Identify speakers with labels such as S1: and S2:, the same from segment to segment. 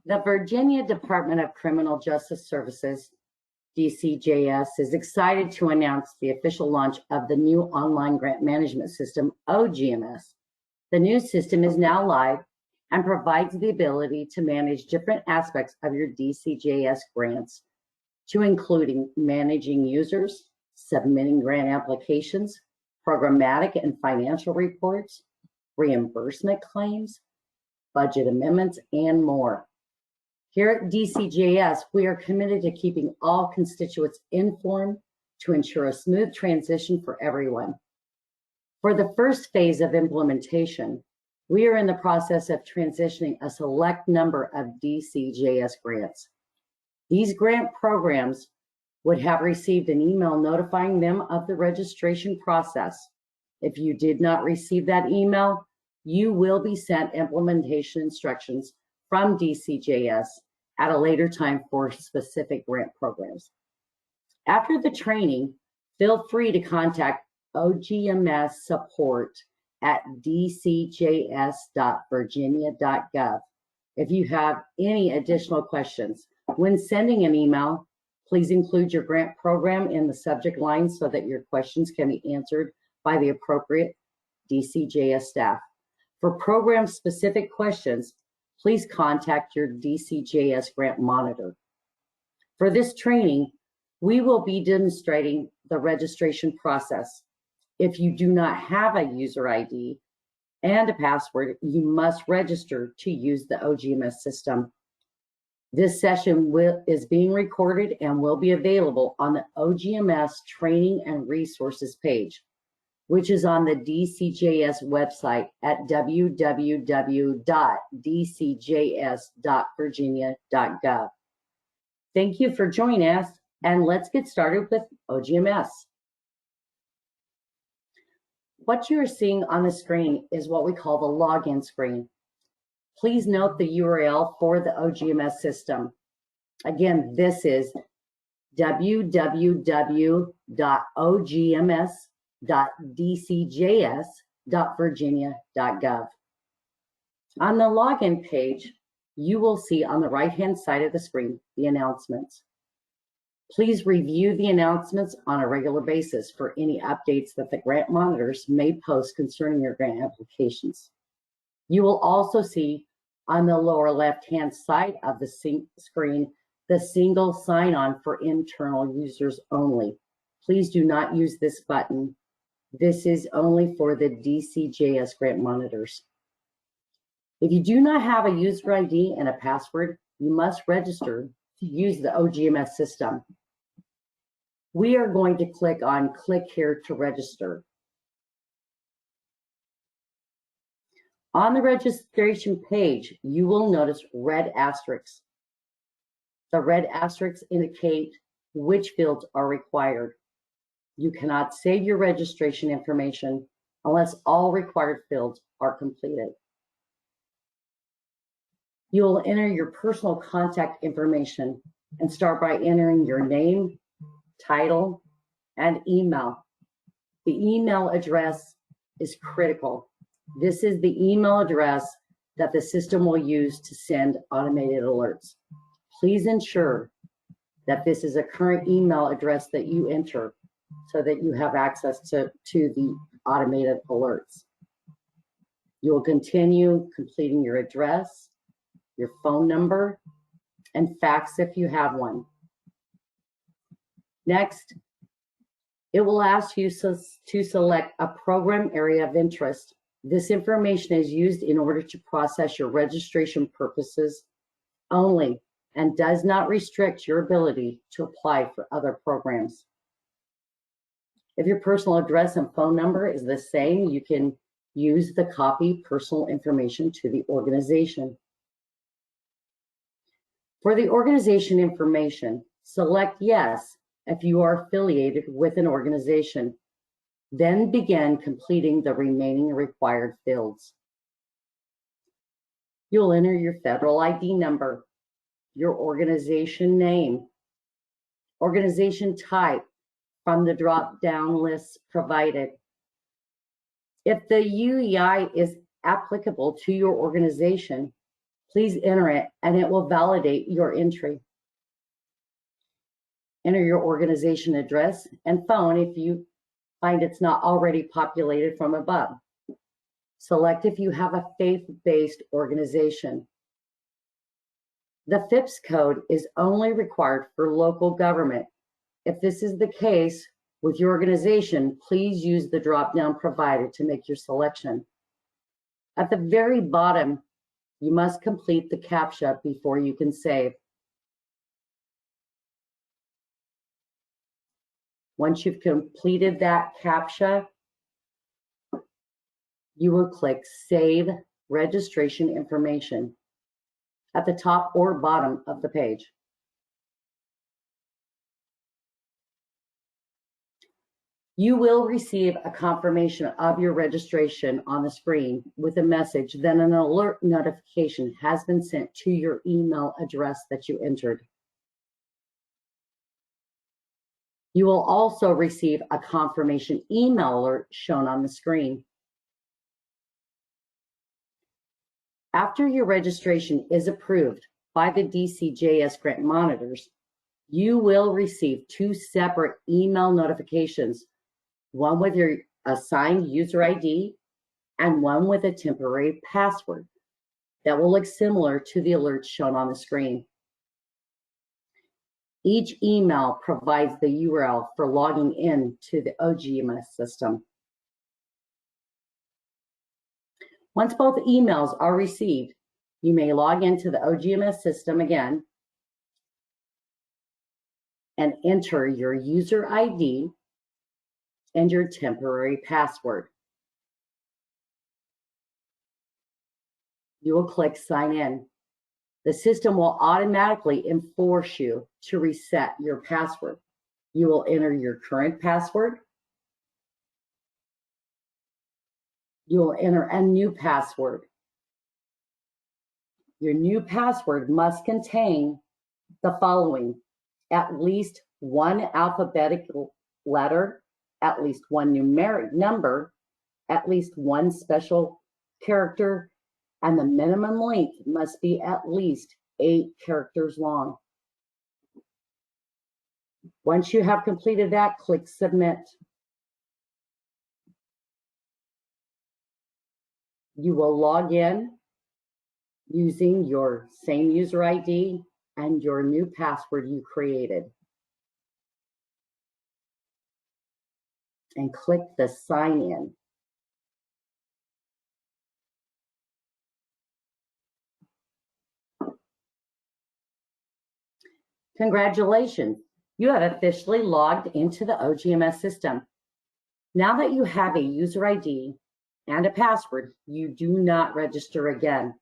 S1: The Virginia Department of Criminal Justice Services, DCJS, is excited to announce the official launch of the new online grant management system, OGMS. The new system is now live and provides the ability to manage different aspects of your DCJS grants, to including managing users, submitting grant applications, programmatic and financial reports, reimbursement claims, budget amendments, and more. Here at DCJS, we are committed to keeping all constituents informed to ensure a smooth transition for everyone. For the first phase of implementation, we are in the process of transitioning a select number of DCJS grants. These grant programs would have received an email notifying them of the registration process. If you did not receive that email, you will be sent implementation instructions from DCJS at a later time for specific grant programs. After the training, feel free to contact OGMS support at dcjs.virginia.gov if you have any additional questions. When sending an email, please include your grant program in the subject line so that your questions can be answered by the appropriate DCJS staff. For program-specific questions, please contact your DCJS grant monitor. For this training, we will be demonstrating the registration process. If you do not have a user ID and a password, you must register to use the OGMS system. This session is being recorded and will be available on the OGMS Training and Resources page, which is on the DCJS website at www.dcjs.virginia.gov. Thank you for joining us, and let's get started with OGMS. What you are seeing on the screen is what we call the login screen. Please note the URL for the OGMS system. Again, this is www.ogms.dcjs.virginia.gov. On the login page, you will see on the right-hand side of the screen the announcements. Please review the announcements on a regular basis for any updates that the grant monitors may post concerning your grant applications. You will also see on the lower left-hand side of the screen the single sign-on for internal users only. Please do not use this button. This is only for the DCJS grant monitors. If you do not have a user ID and a password, you must register to use the OGMS system. We are going to click on Click here to register. On the registration page, you will notice red asterisks. The red asterisks indicate which fields are required. You cannot save your registration information unless all required fields are completed. You will enter your personal contact information and start by entering your name, title, and email. The email address is critical. This is the email address that the system will use to send automated alerts. Please ensure that this is a current email address that you enter so that you have access to the automated alerts. You will continue completing your address, your phone number, and fax if you have one. Next, it will ask you to select a program area of interest. This information is used in order to process your registration purposes only and does not restrict your ability to apply for other programs. If your personal address and phone number is the same, you can use the copy personal information to the organization. For the organization information, select yes if you are affiliated with an organization. Then begin completing the remaining required fields. You'll enter your federal ID number, your organization name, organization type from the drop-down lists provided. If the UEI is applicable to your organization, Please enter it and it will validate your entry. Enter your organization address and phone if you find it's not already populated from above. Select if you have a faith-based organization. The FIPS code is only required for local government. If this is the case with your organization, please use the drop-down provided to make your selection. At the very bottom, you must complete the CAPTCHA before you can save. Once you've completed that CAPTCHA, you will click Save Registration Information at the top or bottom of the page. You will receive a confirmation of your registration on the screen with a message, then an alert notification has been sent to your email address that you entered. You will also receive a confirmation email alert shown on the screen. After your registration is approved by the DCJS grant monitors, you will receive 2 separate email notifications, one with your assigned user ID and one with a temporary password that will look similar to the alerts shown on the screen. Each email provides the URL for logging in to the OGMS system. Once both emails are received, you may log into the OGMS system again and enter your user ID and your temporary password. You will click Sign In. The system will automatically enforce you to reset your password. You will enter your current password. You will enter a new password. Your new password must contain the following: at least one alphabetical letter, at least one numeric number, at least one special character, and the minimum length must be at least 8 characters long. Once you have completed that, click Submit. You will log in using your same user ID and your new password you created. And click the Sign In. Congratulations, you have officially logged into the OGMS system. Now that you have a user ID and a password, you do not register again.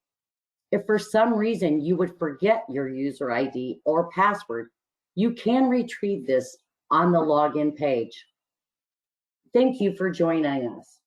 S1: If for some reason you would forget your user ID or password, you can retrieve this on the login page. Thank you for joining us.